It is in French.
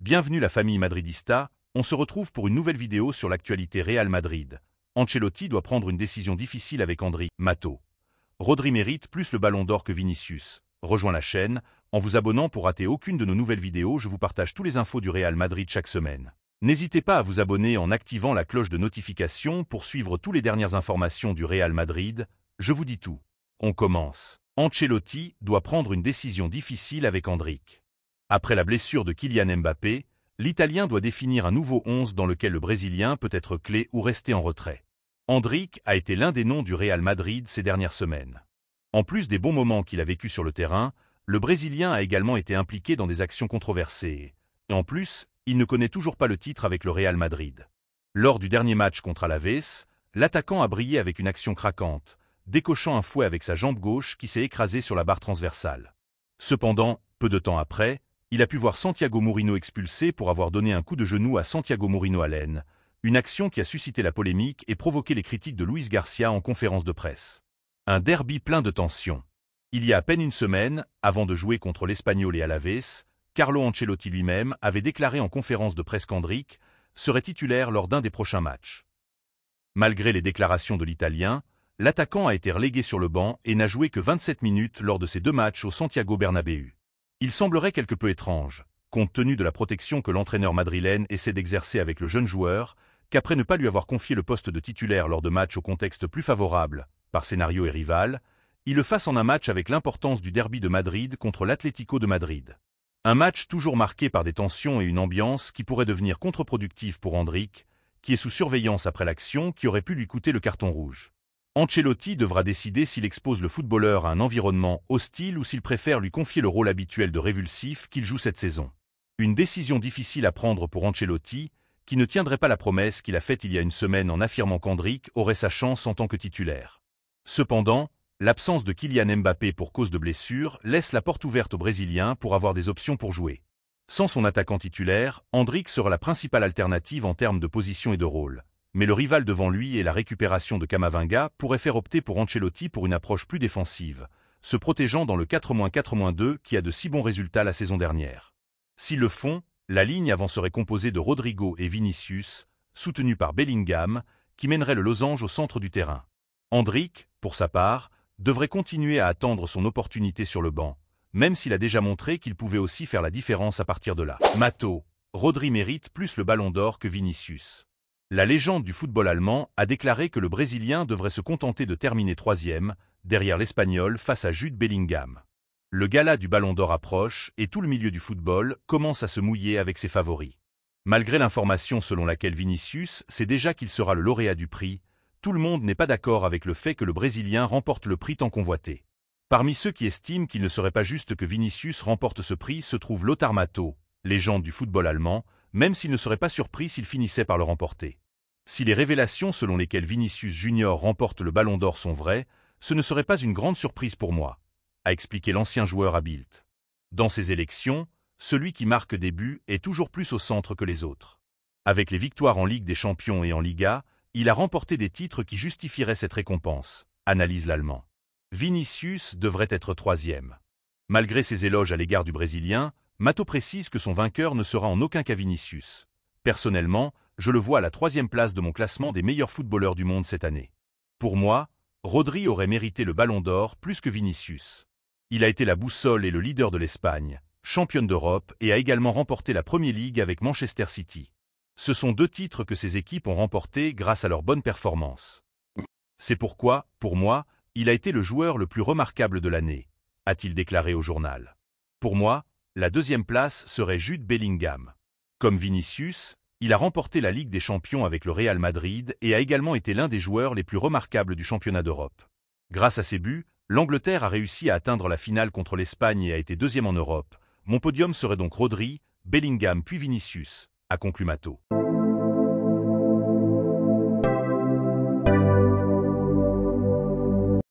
Bienvenue la famille madridista, on se retrouve pour une nouvelle vidéo sur l'actualité Real Madrid. Ancelotti doit prendre une décision difficile avec Andri Mato. Rodri mérite plus le ballon d'or que Vinicius. Rejoins la chaîne, en vous abonnant pour rater aucune de nos nouvelles vidéos, je vous partage tous les infos du Real Madrid chaque semaine. N'hésitez pas à vous abonner en activant la cloche de notification pour suivre toutes les dernières informations du Real Madrid. Je vous dis tout. On commence. Ancelotti doit prendre une décision difficile avec Endrick. Après la blessure de Kylian Mbappé, l'Italien doit définir un nouveau 11 dans lequel le Brésilien peut être clé ou rester en retrait. Endrick a été l'un des noms du Real Madrid ces dernières semaines. En plus des bons moments qu'il a vécus sur le terrain, le Brésilien a également été impliqué dans des actions controversées. Et en plus, il ne connaît toujours pas le titre avec le Real Madrid. Lors du dernier match contre Alaves, l'attaquant a brillé avec une action craquante, décochant un fouet avec sa jambe gauche qui s'est écrasée sur la barre transversale. Cependant, peu de temps après, il a pu voir Santiago Mourinho expulsé pour avoir donné un coup de genou à Santiago Mourinho à l'aine, une action qui a suscité la polémique et provoqué les critiques de Luis Garcia en conférence de presse. Un derby plein de tensions. Il y a à peine une semaine, avant de jouer contre l'Espagnol et Alaves, Carlo Ancelotti lui-même avait déclaré en conférence de presse qu'Endrick serait titulaire lors d'un des prochains matchs. Malgré les déclarations de l'Italien, l'attaquant a été relégué sur le banc et n'a joué que 27 minutes lors de ses deux matchs au Santiago Bernabéu. Il semblerait quelque peu étrange, compte tenu de la protection que l'entraîneur madrilène essaie d'exercer avec le jeune joueur, qu'après ne pas lui avoir confié le poste de titulaire lors de matchs au contexte plus favorable, par scénario et rival, il le fasse en un match avec l'importance du derby de Madrid contre l'Atlético de Madrid. Un match toujours marqué par des tensions et une ambiance qui pourrait devenir contre-productive pour Endrick, qui est sous surveillance après l'action qui aurait pu lui coûter le carton rouge. Ancelotti devra décider s'il expose le footballeur à un environnement hostile ou s'il préfère lui confier le rôle habituel de révulsif qu'il joue cette saison. Une décision difficile à prendre pour Ancelotti, qui ne tiendrait pas la promesse qu'il a faite il y a une semaine en affirmant qu'Endrick aurait sa chance en tant que titulaire. Cependant, l'absence de Kylian Mbappé pour cause de blessure laisse la porte ouverte aux Brésiliens pour avoir des options pour jouer. Sans son attaquant titulaire, Endrick sera la principale alternative en termes de position et de rôle. Mais le rival devant lui et la récupération de Camavinga pourraient faire opter pour Ancelotti pour une approche plus défensive, se protégeant dans le 4-4-2 qui a de si bons résultats la saison dernière. S'ils le font, la ligne avant serait composée de Rodrigo et Vinicius, soutenus par Bellingham, qui mènerait le losange au centre du terrain. Endrick, pour sa part, devrait continuer à attendre son opportunité sur le banc, même s'il a déjà montré qu'il pouvait aussi faire la différence à partir de là. Mato, Rodri mérite plus le ballon d'or que Vinicius. La légende du football allemand a déclaré que le Brésilien devrait se contenter de terminer troisième, derrière l'Espagnol face à Jude Bellingham. Le gala du Ballon d'Or approche et tout le milieu du football commence à se mouiller avec ses favoris. Malgré l'information selon laquelle Vinicius sait déjà qu'il sera le lauréat du prix, tout le monde n'est pas d'accord avec le fait que le Brésilien remporte le prix tant convoité. Parmi ceux qui estiment qu'il ne serait pas juste que Vinicius remporte ce prix se trouve Lothar Matthäus, légende du football allemand, même s'il ne serait pas surpris s'il finissait par le remporter. Si les révélations selon lesquelles Vinicius Junior remporte le Ballon d'Or sont vraies, ce ne serait pas une grande surprise pour moi, a expliqué l'ancien joueur à Bild. Dans ces élections, celui qui marque des buts est toujours plus au centre que les autres. Avec les victoires en Ligue des Champions et en Liga, il a remporté des titres qui justifieraient cette récompense, analyse l'Allemand. Vinicius devrait être troisième. Malgré ses éloges à l'égard du Brésilien, Matthäus précise que son vainqueur ne sera en aucun cas Vinicius. Personnellement, je le vois à la troisième place de mon classement des meilleurs footballeurs du monde cette année. Pour moi, Rodri aurait mérité le Ballon d'Or plus que Vinicius. Il a été la boussole et le leader de l'Espagne, championne d'Europe et a également remporté la Premier League avec Manchester City. Ce sont deux titres que ces équipes ont remportés grâce à leur bonne performance. C'est pourquoi, pour moi, il a été le joueur le plus remarquable de l'année, a-t-il déclaré au journal. Pour moi, la deuxième place serait Jude Bellingham. Comme Vinicius, il a remporté la Ligue des Champions avec le Real Madrid et a également été l'un des joueurs les plus remarquables du championnat d'Europe. Grâce à ses buts, l'Angleterre a réussi à atteindre la finale contre l'Espagne et a été deuxième en Europe. Mon podium serait donc Rodri, Bellingham puis Vinicius, a conclu Matthäus.